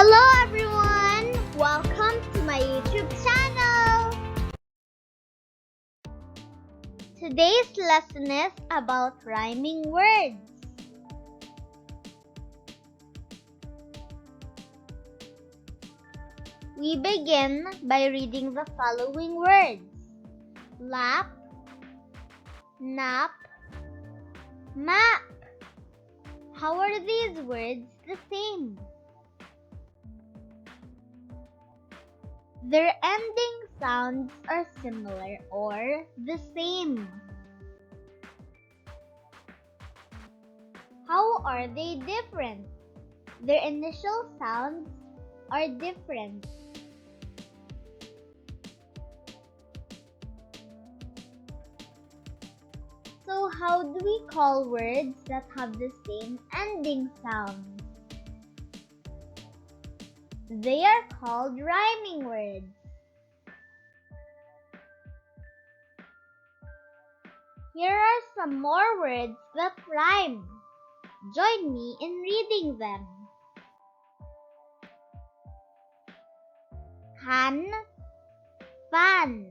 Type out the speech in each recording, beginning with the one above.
Hello everyone! Welcome to my YouTube channel! Today's lesson is about rhyming words. We begin by reading the following words: lap, nap, map. How are these words the same? Their ending sounds are similar or the same. How are they different? Their initial sounds are different. So how do we call words that have the same ending sound? They are called rhyming words. Here are some more words that rhyme. Join me in reading them. Han, fan.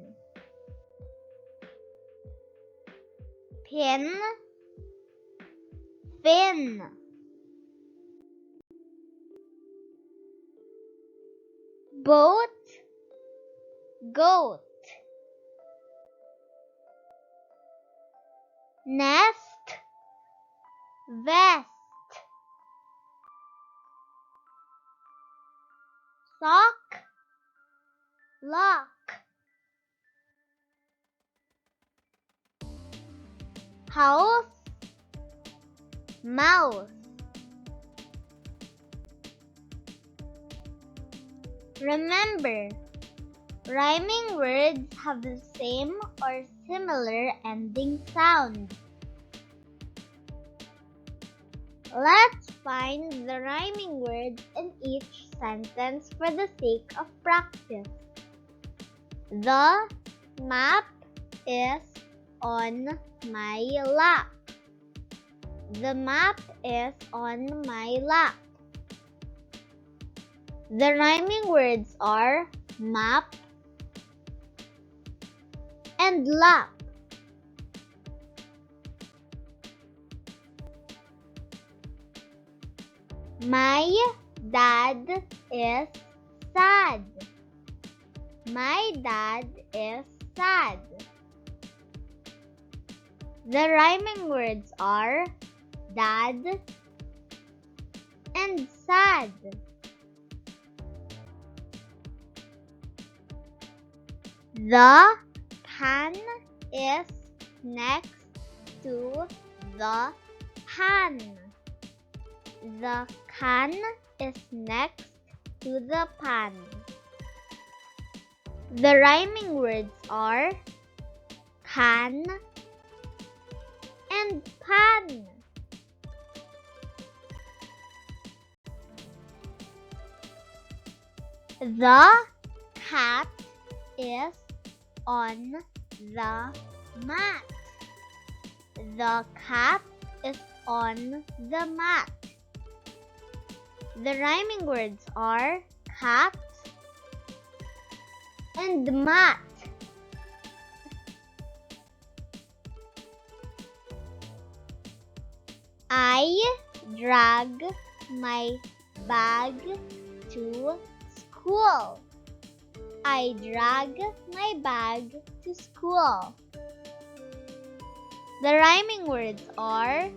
Pin, fin. Boat, goat. Nest, vest. Sock, lock. House, mouse. Remember, rhyming words have the same or similar ending sound. Let's find the rhyming words in each sentence for the sake of practice. The map is on my lap. The map is on my lap. The rhyming words are map and lap. My dad is sad. My dad is sad. The rhyming words are dad and sad. The can is next to the pan. The can is next to the pan. The rhyming words are can and pan. The cat is on the mat. The cat is on the mat. The rhyming words are cat and mat. I drag my bag to school. I drag my bag to school. The rhyming words are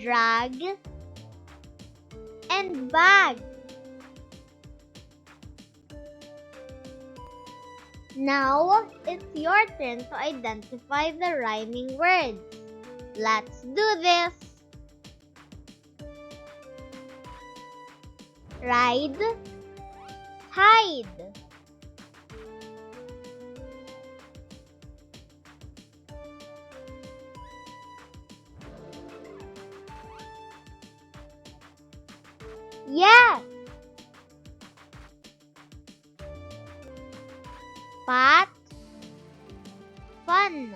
drag and bag. Now it's your turn to identify the rhyming words. Let's do this. Ride, tide. Yes. Fat, fun.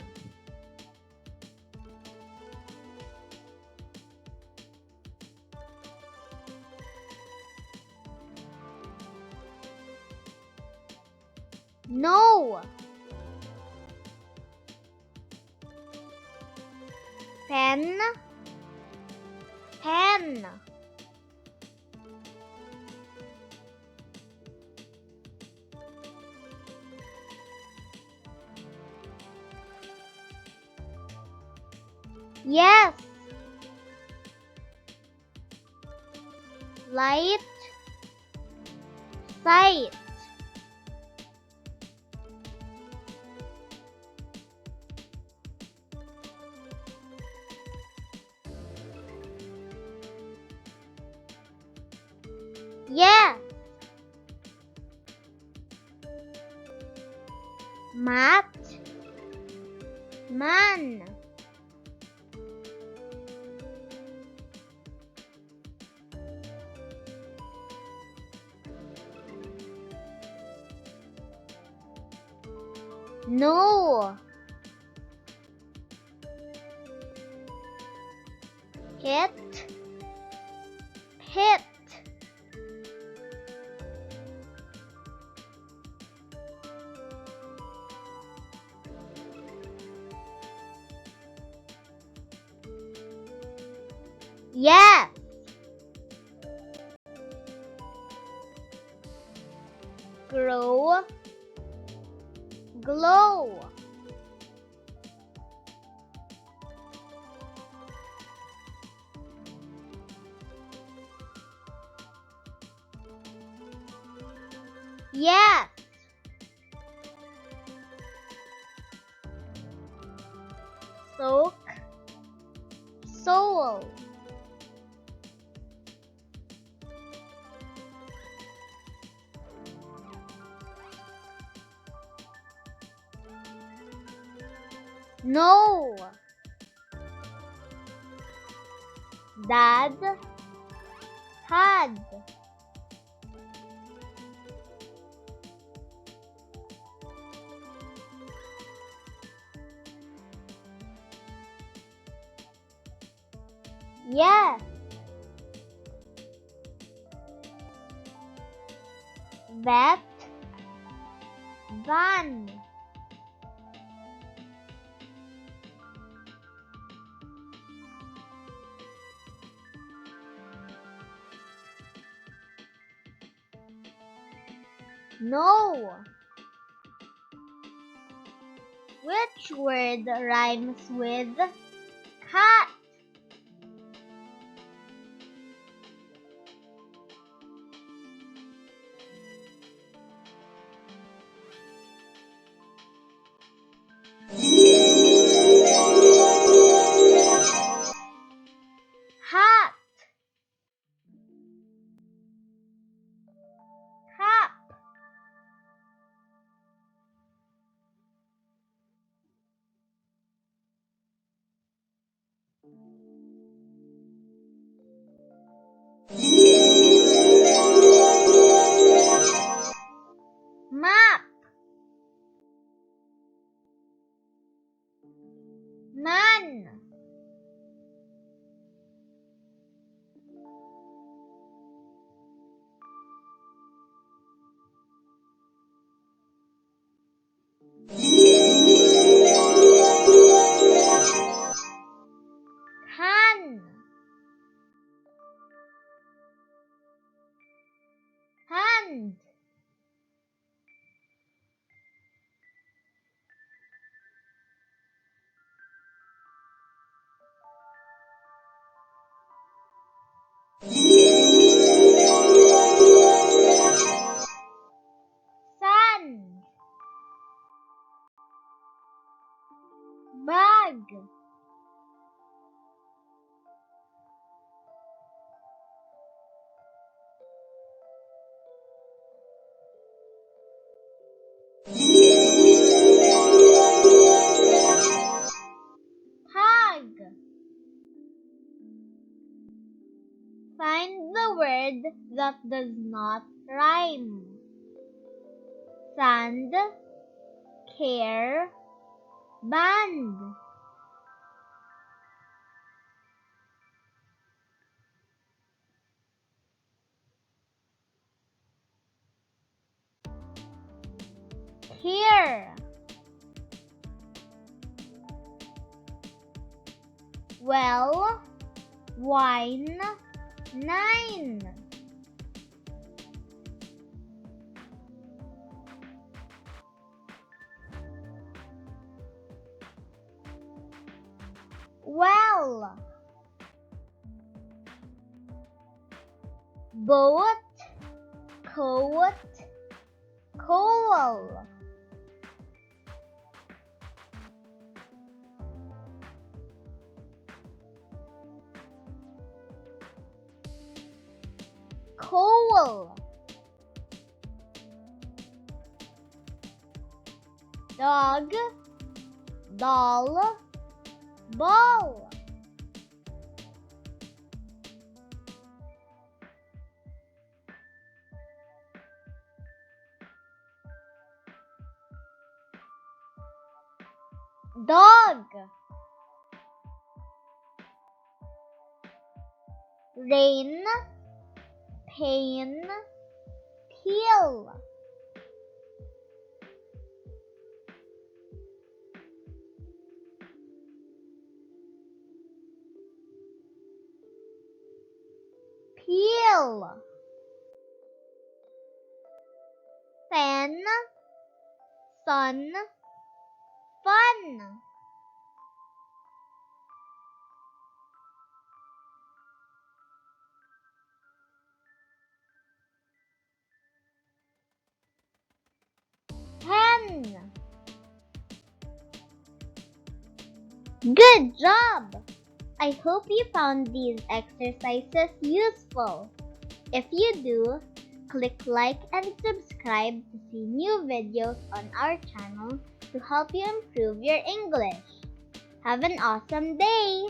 No. Pen. Pen. Yes. Light. Sight. Yes. Mat. Man. No. Hit. Hit. Yes. Grow. Glow. Yes. Soak. Soul. No. Dad. Had. Yes. Vet. Van. No. Which word rhymes with cat? Hat. Cap. Map. Man. Can. Hand. Sun. Bag. Hug. Find the word that does not rhyme. Sand. Care. Band. Here. Well, wine, 9. Well, boat, coat, coal. Coal. Dog, doll, ball. Dog. Rain, pain, peel. Peel. Fan, sun, fun. Hen. Good job! I hope you found these exercises useful. If you do, click like and subscribe to see new videos on our channel to help you improve your English. Have an awesome day!